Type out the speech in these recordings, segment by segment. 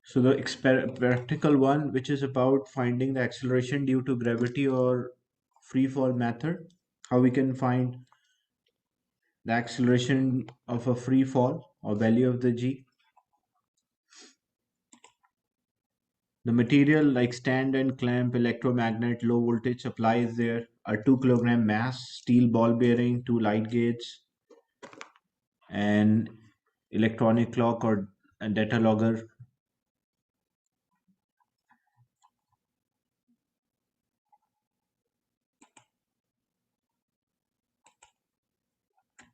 So the practical one, which is about finding the acceleration due to gravity or free fall method, how we can find the acceleration of a free fall or value of the g. The material like stand and clamp, electromagnet, low voltage supply is there. A 2 kilogram mass, steel ball bearing, two light gates, and electronic clock or a data logger.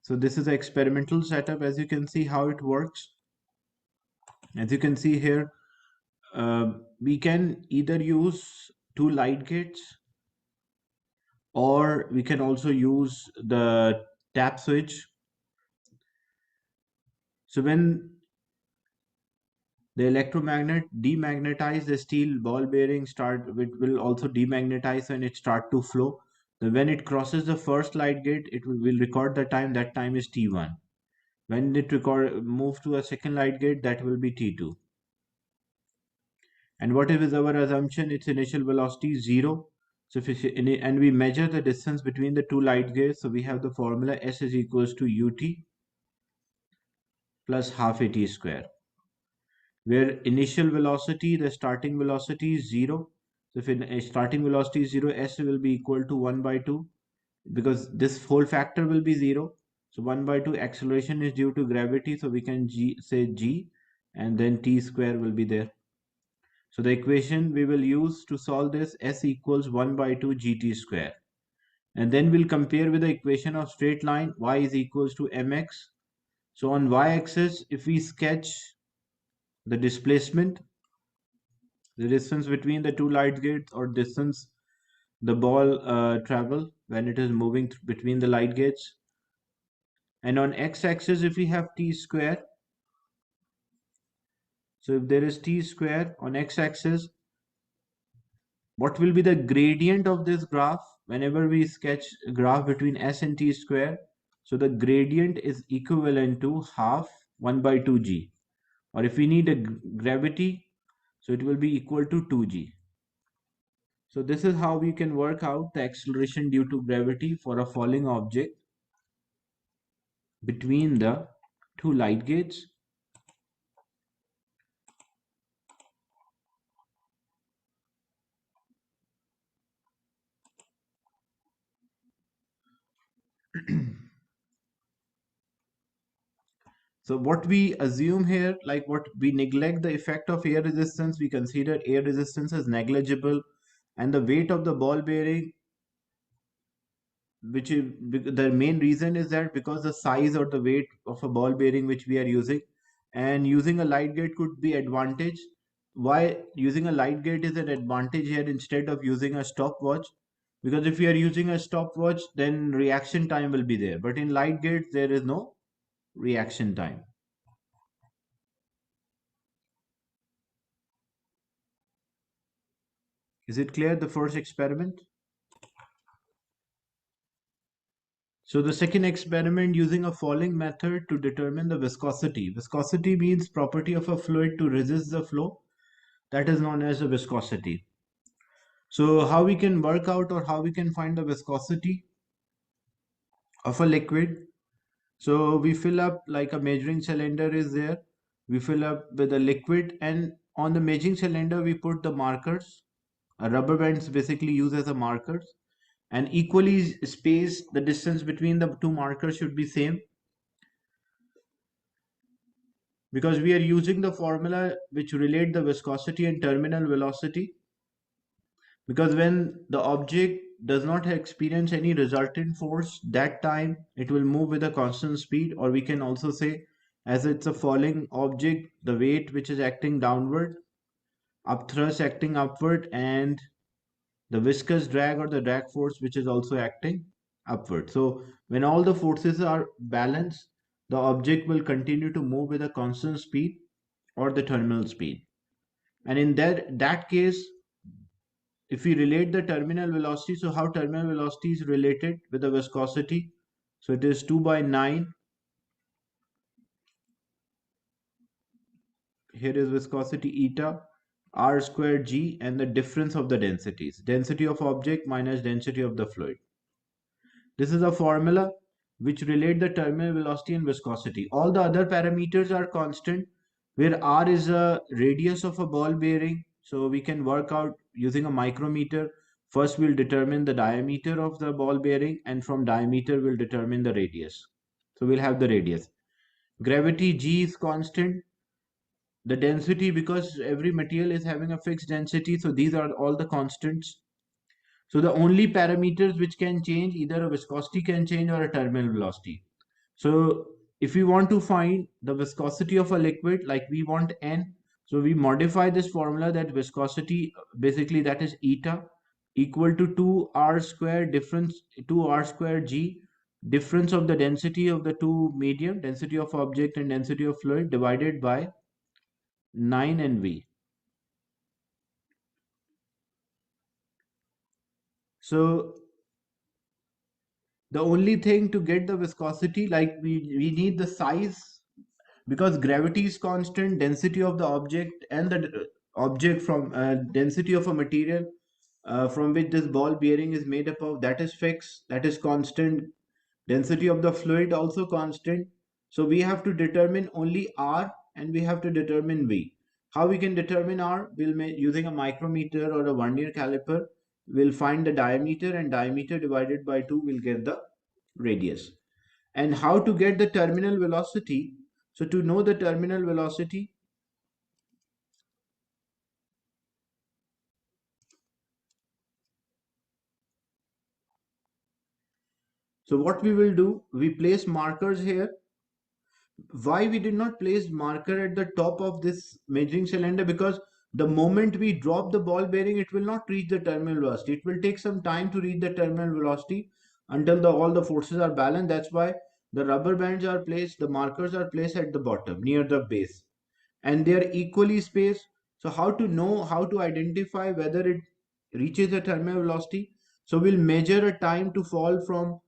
So this is the experimental setup. As you can see how it works. As you can see here, we can either use two light gates, or we can also use the tap switch. So when the electromagnet demagnetize the steel ball bearing, it will also demagnetize and it start to flow. Then when it crosses the first light gate, will record the time. That time is t1. When it move to a second light gate, that will be t2. And what is our assumption? Its initial velocity is 0. So and we measure the distance between the two light gates. So we have the formula S is equals to ut plus half at square, where initial velocity, the starting velocity is 0. So if starting velocity is 0, S will be equal to 1 by 2, because this whole factor will be 0. So 1 by 2 acceleration is due to gravity. So we can say g, and then t square will be there. So the equation we will use to solve this, S equals 1 by 2 gt square. And then we'll compare with the equation of straight line, y is equals to mx. So on y-axis, if we sketch the displacement, the distance between the two light gates, or distance the ball travel when it is moving between the light gates. And on x-axis, if we have t square, so if there is t square on x-axis, what will be the gradient of this graph whenever we sketch a graph between s and t square? So the gradient is equivalent to half 1 by 2g, or if we need a gravity, so it will be equal to 2g. So this is how we can work out the acceleration due to gravity for a falling object between the two light gates. So what we assume here, like what we neglect the effect of air resistance, we consider air resistance as negligible, and the weight of the ball bearing, which is the main reason is that because the size or the weight of a ball bearing which we are using, and using a light gate could be advantage. Why using a light gate is an advantage here instead of using a stopwatch? Because if you are using a stopwatch, then reaction time will be there, but in light gates there is no reaction time. Is it clear, the first experiment? So the second experiment, using a falling method to determine the viscosity. Viscosity means property of a fluid to resist the flow. That is known as the viscosity. So how we can work out, or how we can find the viscosity of a liquid? So we fill up, like a measuring cylinder is there. We fill up with a liquid, and on the measuring cylinder we put the markers. A rubber bands basically used as a markers, and equally spaced. The distance between the two markers should be same, because we are using the formula which relate the viscosity and terminal velocity. Because when the object does not experience any resultant force, that time it will move with a constant speed. Or we can also say, as it's a falling object, the weight which is acting downward, upthrust acting upward, and the viscous drag or the drag force which is also acting upward. So when all the forces are balanced, the object will continue to move with a constant speed or the terminal speed. And in that case, if we relate the terminal velocity, so how terminal velocity is related with the viscosity? So it is 2 by 9 here is viscosity eta, r squared g, and the difference of the densities. Density of object minus density of the fluid. This is a formula which relate the terminal velocity and viscosity. All the other parameters are constant, where r is a radius of a ball bearing. So we can work out using a micrometer. First, we'll determine the diameter of the ball bearing, and from diameter, we'll determine the radius. So we'll have the radius. Gravity G is constant. The density, because every material is having a fixed density, so these are all the constants. So the only parameters which can change, either a viscosity can change or a terminal velocity. So if we want to find the viscosity of a liquid, like we want N, so we modify this formula that viscosity, basically that is eta, equal to 2r square difference, 2r square g, difference of the density of the two medium, density of object and density of fluid, divided by 9 and V. So the only thing to get the viscosity, like we need the size, because gravity is constant, density of the object and the object from density of a material from which this ball bearing is made up of, that is fixed, that is constant. Density of the fluid also constant. So we have to determine only r, and we have to determine v. How we can determine r? We'll make using a micrometer or a vernier caliper. We'll find the diameter, and diameter divided by 2 will get the radius. And how to get the terminal velocity? So to know the terminal velocity, so what we will do, we place markers here. Why we did not place marker at the top of this measuring cylinder? Because the moment we drop the ball bearing, it will not reach the terminal velocity. It will take some time to reach the terminal velocity until all the forces are balanced. That's why the rubber bands are placed, the markers are placed at the bottom near the base, and they are equally spaced. So how to know, how to identify whether it reaches the terminal velocity? So we'll measure a time to fall from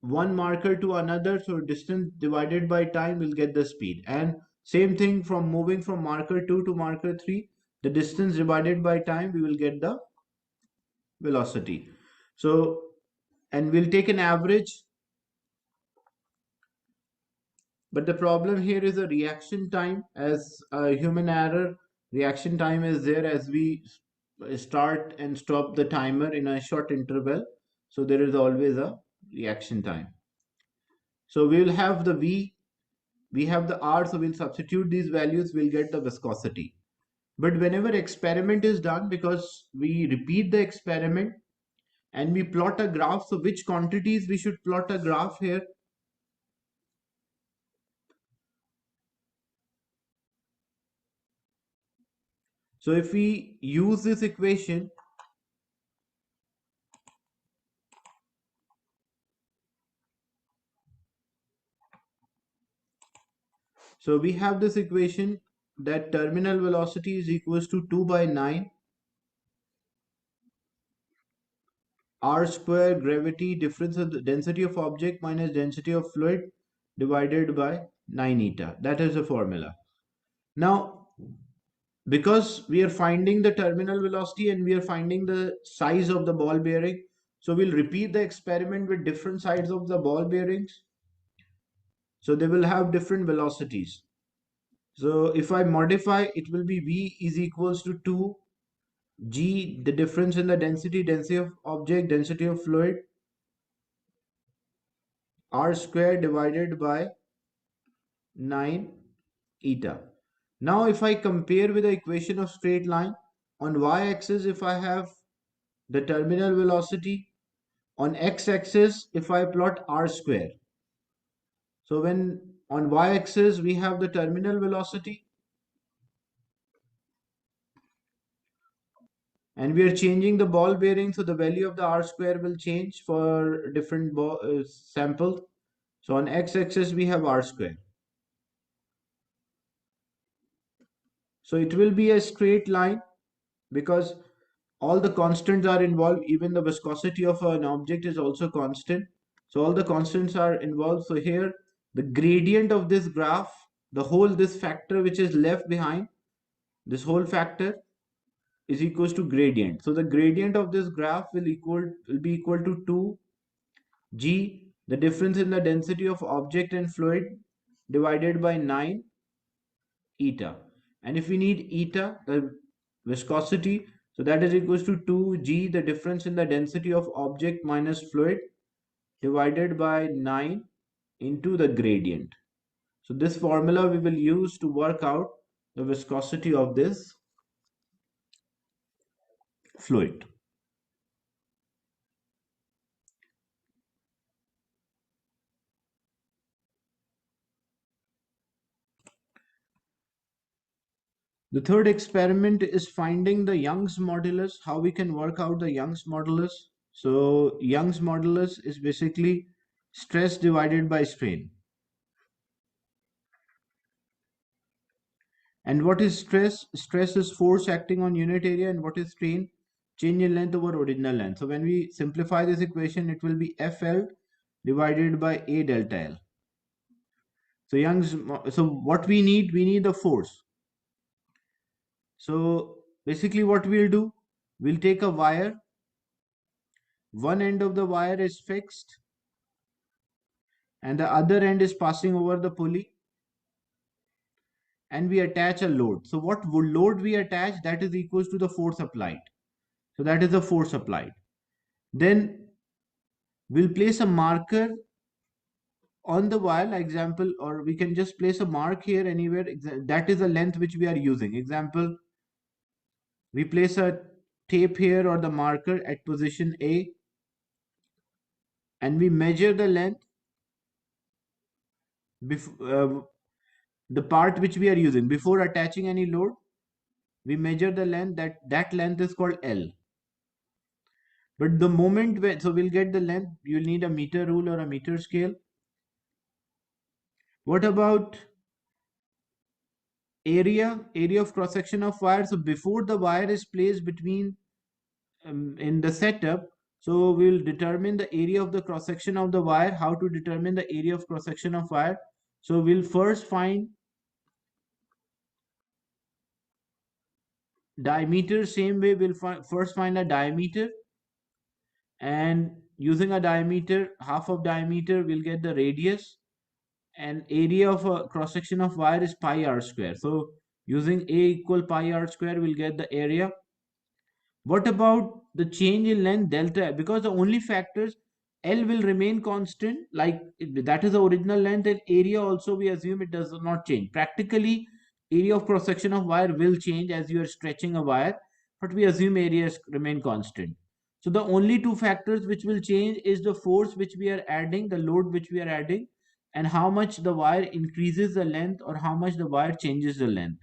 one marker to another. So distance divided by time will get the speed. And same thing from moving from marker 2 to marker 3, the distance divided by time, we will get the velocity. So, and we'll take an average. But the problem here is a reaction time. As a human error, reaction time is there as we start and stop the timer in a short interval. So there is always a reaction time. So we will have the V, we have the R, so we'll substitute these values, we'll get the viscosity. But whenever experiment is done, because we repeat the experiment and we plot a graph, so which quantities we should plot a graph here? So if we use this equation, so we have this equation that terminal velocity is equals to 2 by 9 r square gravity difference of the density of object minus density of fluid divided by 9 eta. That is the formula. Now, because we are finding the terminal velocity and we are finding the size of the ball bearing, so we'll repeat the experiment with different sides of the ball bearings. So they will have different velocities. So if I modify, it will be V is equals to 2 G, the difference in the density, density of object, density of fluid, R square divided by 9 eta. Now if I compare with the equation of straight line, on y-axis if I have the terminal velocity, on x-axis if I plot r square. So when on y-axis we have the terminal velocity, and we are changing the ball bearing, so the value of the r square will change for different samples. So on x-axis we have r square. So it will be a straight line because all the constants are involved. Even the viscosity of an object is also constant. So all the constants are involved. So here the gradient of this graph the whole this factor which is left behind, this whole factor is equals to gradient. So the gradient of this graph will be equal to 2 g, the difference in the density of object and fluid, divided by 9 eta. And if we need eta, the viscosity, so that is equals to 2g, the difference in the density of object minus fluid, divided by 9 into the gradient. So this formula we will use to work out the viscosity of this fluid. The third experiment is finding the Young's modulus, how we can work out the Young's modulus. So Young's modulus is basically stress divided by strain. And what is stress? Stress is force acting on unit area, and what is strain? Change in length over original length. So when we simplify this equation, it will be FL divided by A delta L. So what we need the force. So basically what we'll do, we'll take a wire. One end of the wire is fixed and the other end is passing over the pulley, and we attach a load. So what load we attach, that is equals to the force applied. So that is the force applied. Then we'll place a marker on the wire, like example, or we can just place a mark here anywhere. That is the length which we are using. Example, we place a tape here or the marker at position A, and we measure the length before the part which we are using before attaching any load. We measure the length, that length is called L. But the moment so we'll get the length, you'll need a meter rule or a meter scale. What about area of cross section of wire? So before the wire is placed between in the setup, so we'll determine the area of the cross section of the wire. How to determine the area of cross section of wire? So we'll first find diameter. Same way, we'll first find a diameter, and using a diameter, half of diameter, we'll get the radius, and area of a cross section of wire is pi r square. So using A equal pi r square, we'll get the area. What about the change in length delta? Because the only factors, L will remain constant, like that is the original length, and area also we assume it does not change. Practically, area of cross section of wire will change as you are stretching a wire, but we assume areas remain constant. So the only two factors which will change is the force which we are adding, the load which we are adding, and how much the wire increases the length or how much the wire changes the length.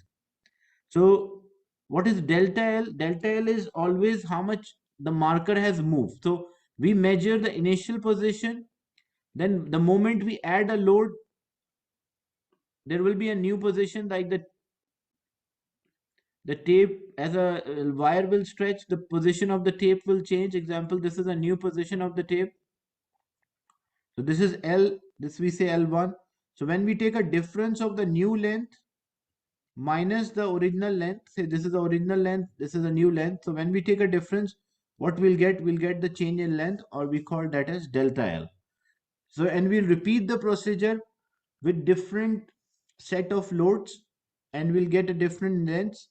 So what is delta L? Delta L is always how much the marker has moved. So we measure the initial position, then the moment we add a load, there will be a new position, like the tape as a wire will stretch, the position of the tape will change. Example, this is a new position of the tape. So this is L, this we say L1. So when we take a difference of the new length minus the original length, say this is the original length, this is a new length. So when we take a difference, what we'll get the change in length, or we call that as delta L. So, and we'll repeat the procedure with different set of loads, and we'll get a different lengths.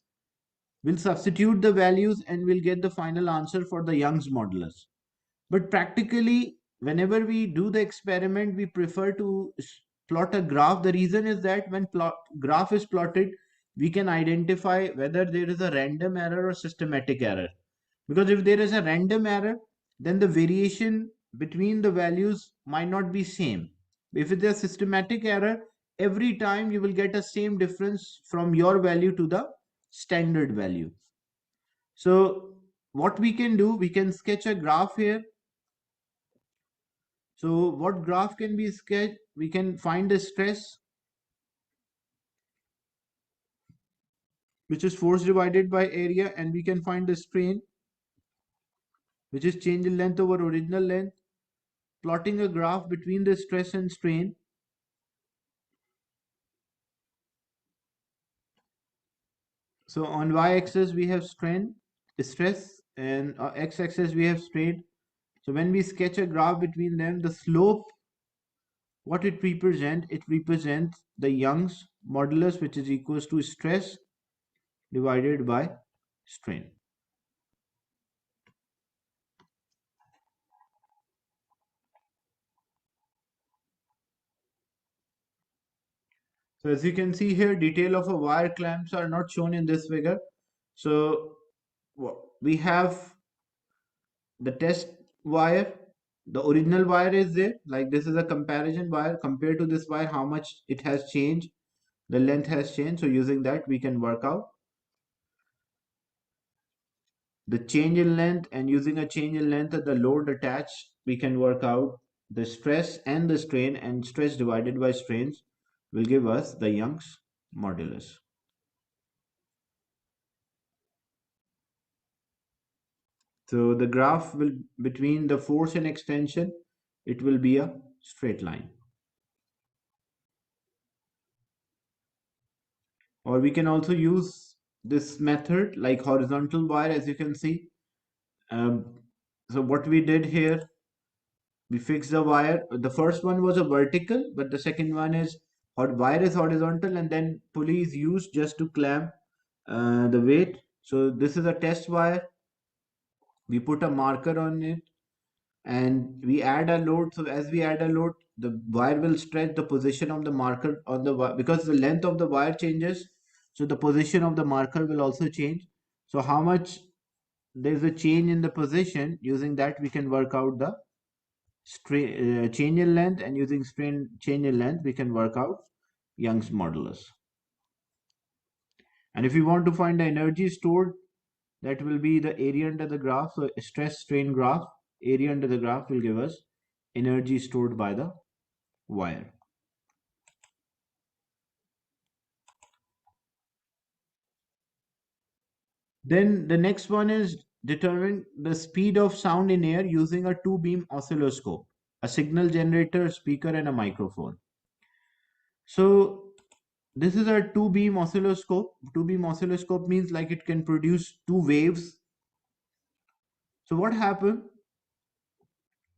We'll substitute the values and we'll get the final answer for the Young's modulus. But practically, whenever we do the experiment, we prefer to plot a graph. The reason is that when graph is plotted, we can identify whether there is a random error or systematic error. Because if there is a random error, then the variation between the values might not be same. If it is a systematic error, every time you will get a same difference from your value to the standard value. So what we can do, we can sketch a graph here. So what graph can be sketched? We can find the stress, which is force divided by area, and we can find the strain, which is change in length over original length. Plotting a graph between the stress and strain, So on y-axis we have stress, and x-axis we have strain. So when we sketch a graph between them, the slope, what it represents the Young's modulus, which is equals to stress divided by strain. So as you can see here, detail of a wire clamps are not shown in this figure. So we have the test wire, the original wire is there, like this is a comparison wire compared to this wire, how much it has changed, the length has changed. So using that we can work out the change in length, and using a change in length of the load attached, we can work out the stress and the strain, and stress divided by strains will give us the Young's modulus. So the graph will between the force and extension, it will be a straight line. Or we can also use this method like horizontal wire, as you can see. So what we did here, we fixed the wire. The first one was a vertical, but the second one is wire is horizontal, and then pulley is used just to clamp the weight. So this is a test wire. We put a marker on it and we add a load. So as we add a load, the wire will stretch the position of the marker on the wire, because the length of the wire changes. So the position of the marker will also change. So how much there's a change in the position, using that we can work out the change in length, and using strain change in length we can work out Young's modulus. And if we want to find the energy stored, that will be the area under the graph. So stress strain graph, area under the graph will give us energy stored by the wire. Then the next one is determine the speed of sound in air using a two-beam oscilloscope, a signal generator, speaker, and a microphone. So this is a two-beam oscilloscope. Two-beam oscilloscope means like it can produce two waves. So what happened?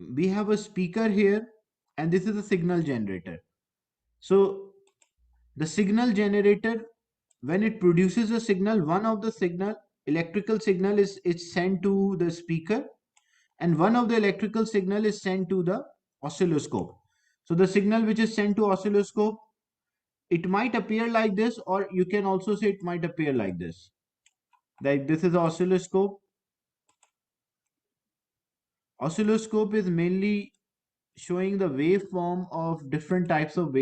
We have a speaker here, and this is a signal generator. So the signal generator, when it produces a signal, one of the electrical signal is sent to the speaker, and one of the electrical signal is sent to the oscilloscope. So the signal which is sent to oscilloscope, it might appear like this, or you can also say it might appear like this. Like this is oscilloscope. Oscilloscope is mainly showing the waveform of different types of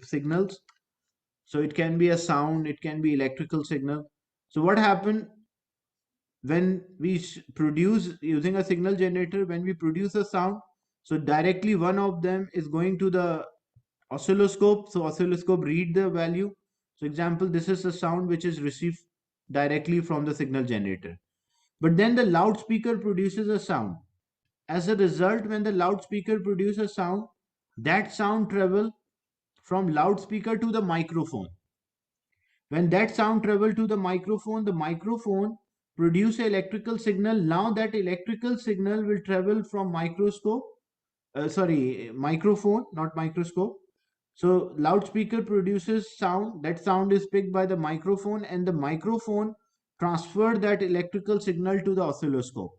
signals. So it can be a sound, it can be electrical signal. So what happened when we produce using a signal generator, when we produce a sound, so directly one of them is going to the oscilloscope. So oscilloscope read the value. So example, this is a sound which is received directly from the signal generator. But then the loudspeaker produces a sound. As a result, when the loudspeaker produces a sound, that sound travel from loudspeaker to the microphone. When that sound travel to the microphone produce an electrical signal. Now that electrical signal will travel from microphone, not microscope. So loudspeaker produces sound. That sound is picked by the microphone, and the microphone transfer that electrical signal to the oscilloscope.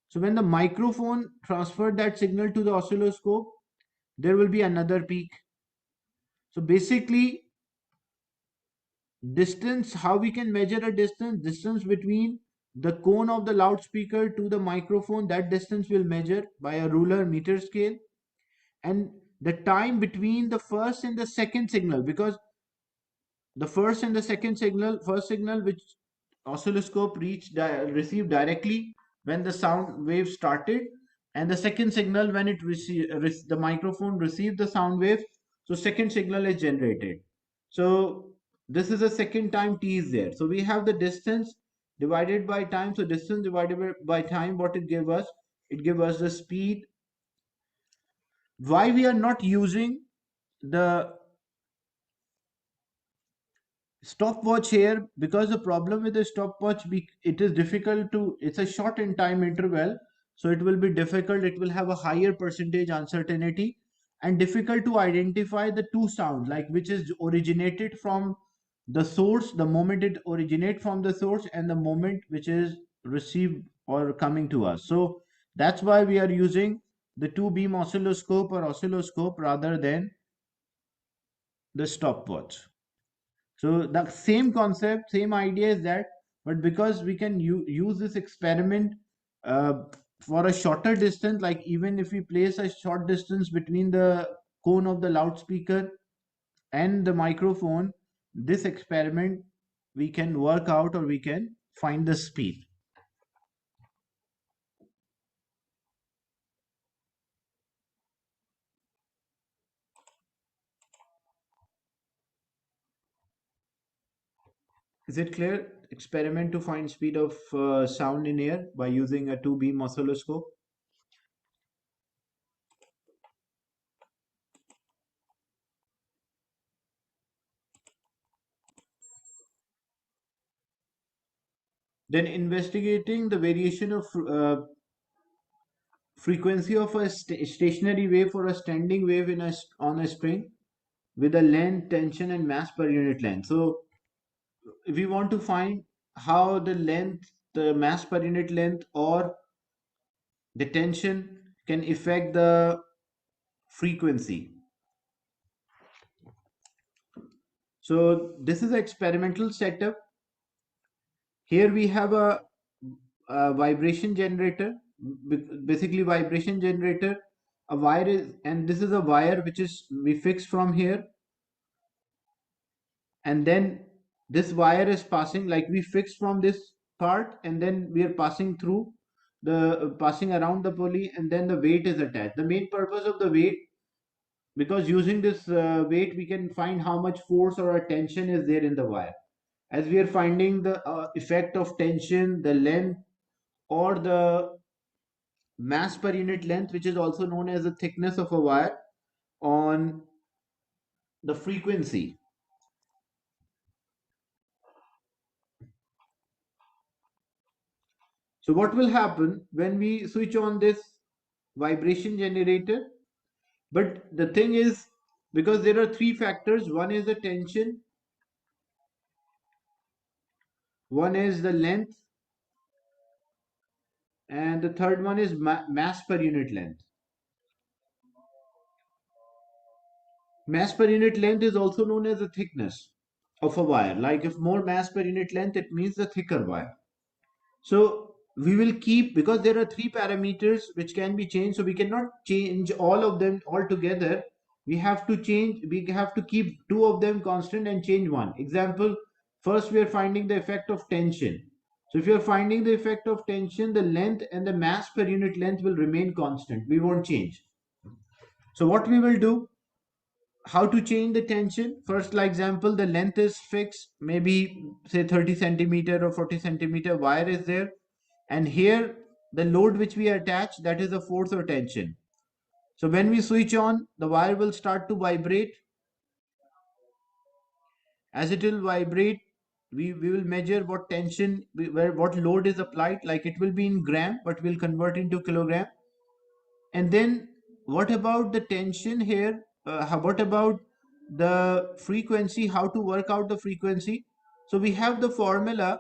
So when the microphone transferred that signal to the oscilloscope, there will be another peak. So basically, distance, how we can measure a distance between the cone of the loudspeaker to the microphone, that distance will measure by a ruler meter scale. And the time between the first and the second signal, because the first and the second signal, first signal which oscilloscope received directly when the sound wave started, and the second signal when it the microphone received the sound wave, so second signal is generated. So this is the second time t is there. So we have the distance divided by time. So distance divided by time, what it gave us? It gave us the speed. Why we are not using the Stopwatch here, because the problem with the stopwatch, it is difficult to, it's a short in time interval, so it will be difficult, it will have a higher percentage uncertainty, and difficult to identify the two sounds, like which is originated from the source, the moment it originate from the source, and the moment which is received or coming to us. So that's why we are using the two beam oscilloscope or oscilloscope rather than the stopwatch. So the same concept, same idea is that, but because we can use this experiment uh, for a shorter distance, like even if we place a short distance between the cone of the loudspeaker and the microphone, this experiment we can work out, or we can find the speed. Is it clear? Experiment to find speed of sound in air by using a two beam oscilloscope. Then investigating the variation of frequency of a stationary wave or a standing wave on a string with a length, tension, and mass per unit length. So if we want to find how the length, the mass per unit length, or the tension can affect the frequency. So this is an experimental setup. Here we have a vibration generator, basically vibration generator. A wire is, and this is a wire which is we fix from here, and then this wire is passing, like we fix from this part, and then we are passing through the passing around the pulley, and then the weight is attached. The main purpose of the weight, because using this weight we can find how much force or a tension is there in the wire, as we are finding the effect of tension, the length, or the mass per unit length, which is also known as the thickness of a wire, on the frequency. So what will happen when we switch on this vibration generator? But the thing is, because there are three factors, one is the tension, one is the length, and the third one is mass per unit length. Mass per unit length is also known as the thickness of a wire. Like if more mass per unit length, it means the thicker wire. So we will keep, because there are three parameters which can be changed, so we cannot change all of them altogether. We have to keep two of them constant and change one. Example, first we are finding the effect of tension. So if you are finding the effect of tension, the length and the mass per unit length will remain constant. We won't change. So what we will do, how to change the tension? First, like example, the length is fixed, maybe say 30 centimeter or 40 centimeter wire is there, and here the load which we attach, that is a force or tension. So when we switch on, the wire will start to vibrate. As it will vibrate, we will measure what tension, where what load is applied, like it will be in gram, but we'll convert into kilogram. And then what about the tension here? What about the frequency? How to work out the frequency? So we have the formula.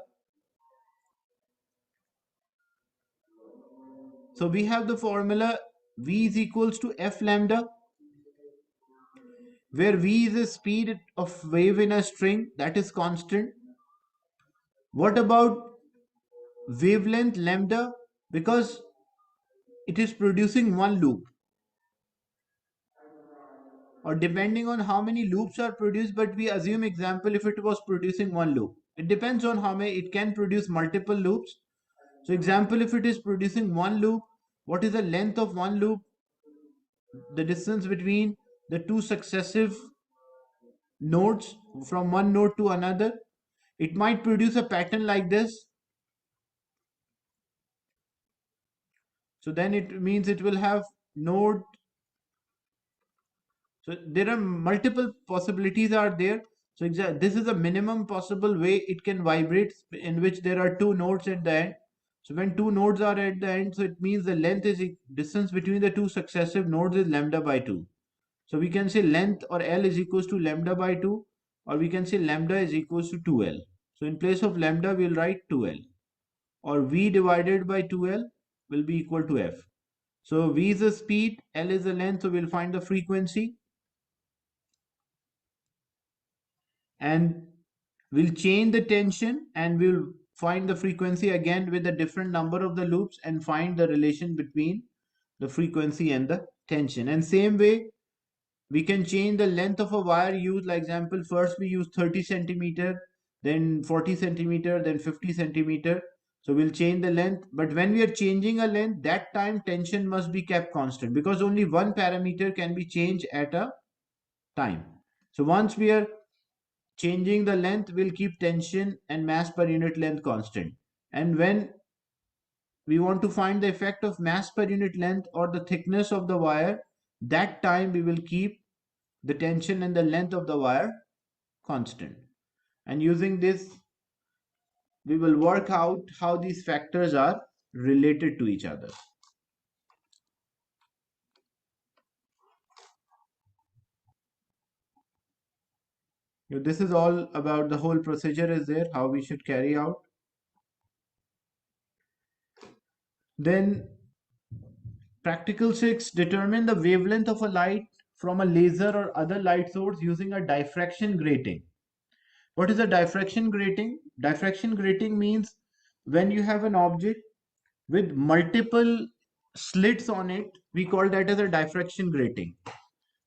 So we have the formula V is equals to F lambda, where V is the speed of wave in a string, that is constant. What about wavelength lambda? Because it is producing one loop, or depending on how many loops are produced, but we assume example if it was producing one loop. It depends on how many, it can produce multiple loops. So example, if it is producing one loop, what is the length of one loop? The distance between the two successive nodes from one node to another. It might produce a pattern like this. So then it means it will have node. So there are multiple possibilities are there. So this is the minimum possible way it can vibrate, in which there are two nodes at the end. So when two nodes are at the end, so it means the length is distance between the two successive nodes is lambda by 2. So we can say length or L is equals to lambda by 2, or we can say lambda is equals to 2L. So in place of lambda, we'll write 2L, or V divided by 2L will be equal to F. So V is the speed, L is the length, so we'll find the frequency, and we'll change the tension and we'll find the frequency again with a different number of the loops and find the relation between the frequency and the tension. And same way, we can change the length of a wire used. Like example, first we use 30 centimeter, then 40 centimeter, then 50 centimeter. So we'll change the length, but when we are changing a length, that time tension must be kept constant, because only one parameter can be changed at a time. So once we are changing the length, will keep tension and mass per unit length constant. And when we want to find the effect of mass per unit length or the thickness of the wire, that time we will keep the tension and the length of the wire constant. And using this, we will work out how these factors are related to each other. This is all about the whole procedure is there, how we should carry out. Then practical 6, determine the wavelength of a light from a laser or other light source using a diffraction grating. What is a diffraction grating? Diffraction grating means when you have an object with multiple slits on it, we call that as a diffraction grating.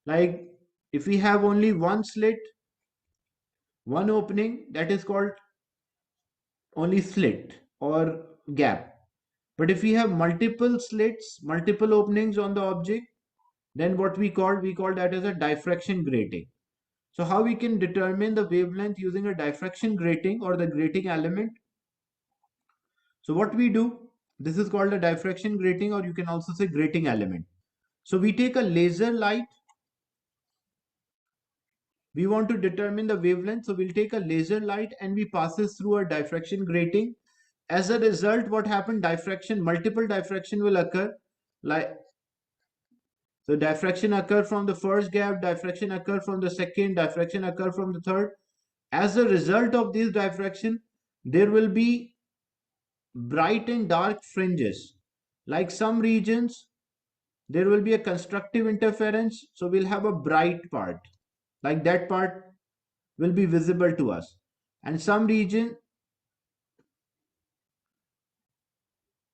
Like if we have only one slit, one opening, that is called only slit or gap. But if we have multiple slits, multiple openings on the object, then what we call that as a diffraction grating. So how we can determine the wavelength using a diffraction grating or the grating element? So what we do, this is called a diffraction grating, or you can also say grating element. So we take a laser light, we want to determine the wavelength, so we'll take a laser light and we pass this through a diffraction grating. As a result, what happened, diffraction, multiple diffraction will occur. Like so diffraction occur from the first gap, diffraction occur from the second, diffraction occur from the third. As a result of this diffraction, there will be bright and dark fringes. Like some regions, there will be a constructive interference, so we'll have a bright part. Like that part will be visible to us. And some region,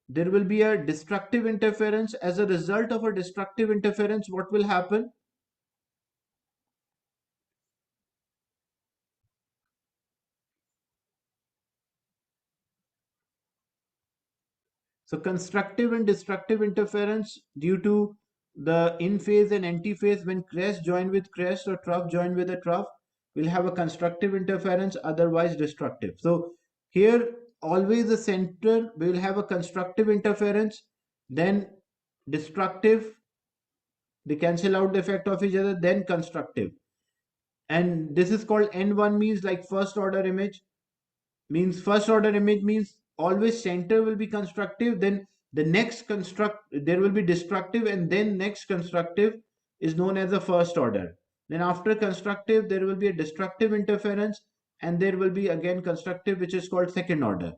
there will be a destructive interference. As a result of a destructive interference, what will happen? So constructive and destructive interference due to the in phase and anti phase, when crest join with crest or trough join with a trough, will have a constructive interference, otherwise destructive. So here always the center will have a constructive interference, then destructive, they cancel out the effect of each other, then constructive. And this is called N1, means like first order image. Means first order image means always center will be constructive, then the next construct there will be destructive, and then next constructive is known as the first order. Then after constructive there will be a destructive interference, and there will be again constructive, which is called second order.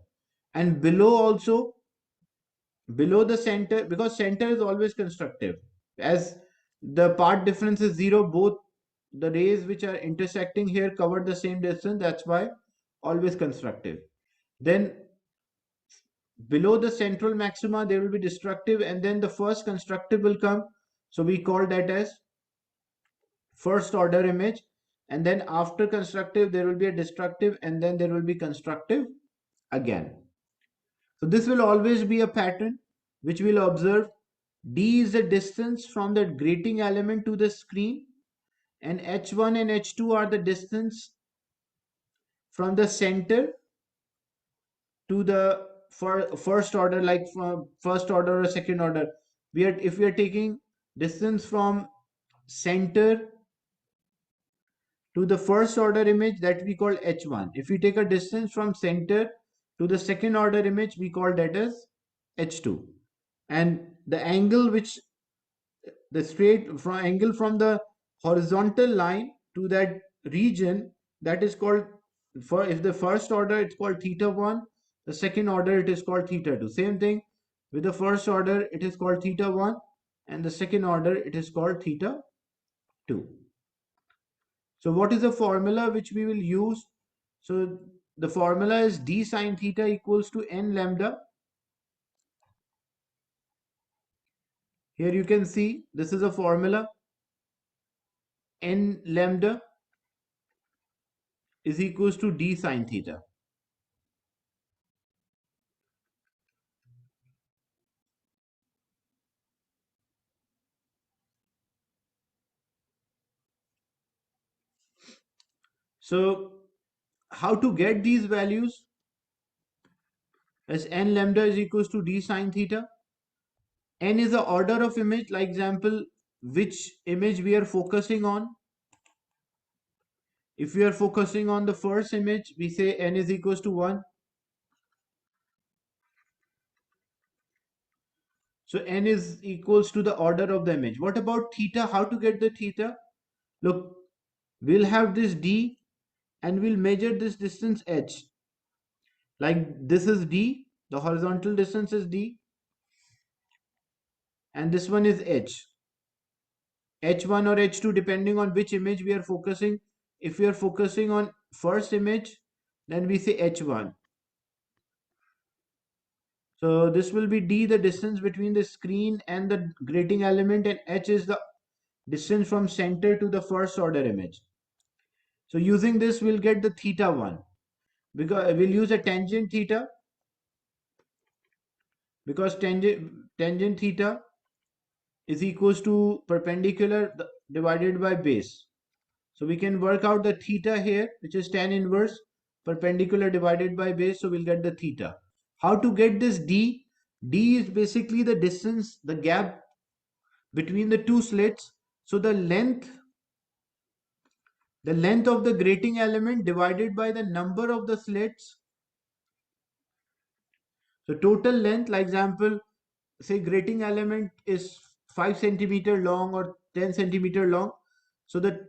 And below also, below the center, because center is always constructive, as the path difference is zero, both the rays which are intersecting here cover the same distance, that's why always constructive. Then below the central maxima there will be destructive, and then the first constructive will come, so we call that as first order image. And then after constructive there will be a destructive, and then there will be constructive again. So this will always be a pattern which we'll observe. D is the distance from the grating element to the screen, and H1 and H2 are the distance from the center to the first order, like from first order or second order. If we are taking distance from center to the first order image, that we call h1. If we take a distance from center to the second order image, we call that as h2. And the angle which the straight from angle from the horizontal line to that region, that is called, for if the first order it's called theta 1, the second order it is called theta 2. Same thing with the first order, it is called theta 1, and the second order it is called theta 2. So what is the formula which we will use? So the formula is d sine theta equals to n lambda. Here you can see this is a formula. N lambda is equals to d sine theta. So how to get these values? As n lambda is equals to d sine theta. N is the order of image, like example, which image we are focusing on. If we are focusing on the first image, we say n is equals to 1. So n is equals to the order of the image. What about theta? How to get the theta? Look, we'll have this d and we'll measure this distance h. Like this is d, the horizontal distance is d, and this one is h. H1 or H2 depending on which image we are focusing. If we are focusing on first image, then we say H1. So this will be D, the distance between the screen and the grating element, and H is the distance from center to the first order image. So using this, we'll get the theta 1. Because we'll use a tangent theta, because tangent theta is equals to perpendicular divided by base. So we can work out the theta here, which is tan inverse perpendicular divided by base. So we'll get the theta. How to get this d? D is basically the distance, the gap between the two slits. So the length of the grating element divided by the number of the slits. So total length, like example, say grating element is 5 centimeter long or 10 centimeter long. So the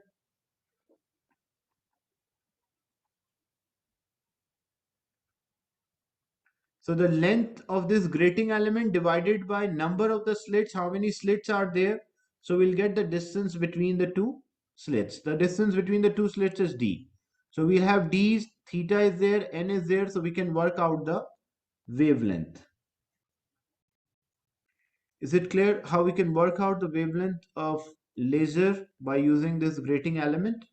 length of this grating element divided by number of the slits, how many slits are there? So we'll get the distance between the two slits. The distance between the two slits is d. So we'll have d, theta is there, n is there, so we can work out the wavelength. Is it clear how we can work out the wavelength of laser by using this grating element?